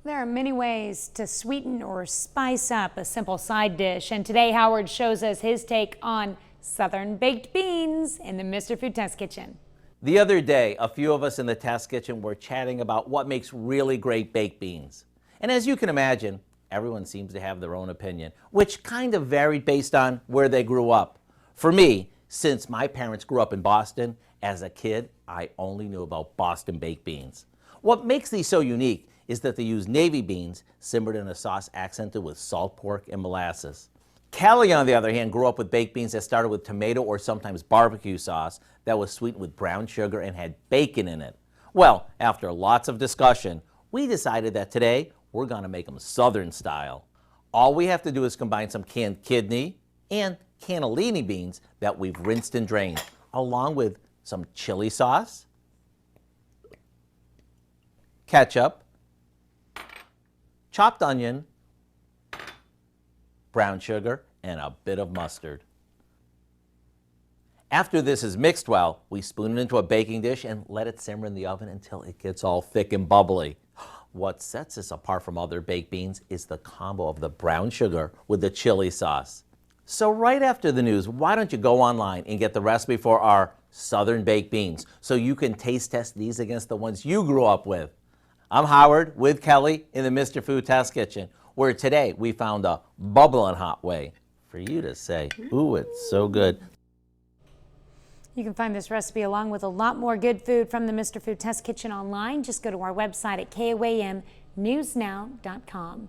There are many ways to sweeten or spice up a simple side dish, and today Howard shows us his take on Southern baked beans in the Mr. Food Test Kitchen. The other day, a few of us in the test kitchen were chatting about what makes really great baked beans. And as you can imagine, everyone seems to have their own opinion, which kind of varied based on where they grew up. For me, since my parents grew up in Boston, as a kid, I only knew about Boston baked beans. What makes these so unique is that they use navy beans simmered in a sauce accented with salt pork and molasses. Callie, on the other hand, grew up with baked beans that started with tomato or sometimes barbecue sauce that was sweetened with brown sugar and had bacon in it. Well, after lots of discussion, we decided that today we're going to make them Southern style. All we have to do is combine some canned kidney and cannellini beans that we've rinsed and drained, along with some chili sauce, ketchup, chopped onion, brown sugar, and a bit of mustard. After this is mixed well, we spoon it into a baking dish and let it simmer in the oven until it gets all thick and bubbly. What sets this apart from other baked beans is the combo of the brown sugar with the chili sauce. So right after the news, why don't you go online and get the recipe for our Southern baked beans so you can taste test these against the ones you grew up with. I'm Howard with Kelly in the Mr. Food Test Kitchen, where today we found a bubbling hot way for you to say, ooh, it's so good. You can find this recipe along with a lot more good food from the Mr. Food Test Kitchen online. Just go to our website at KOAMnewsnow.com.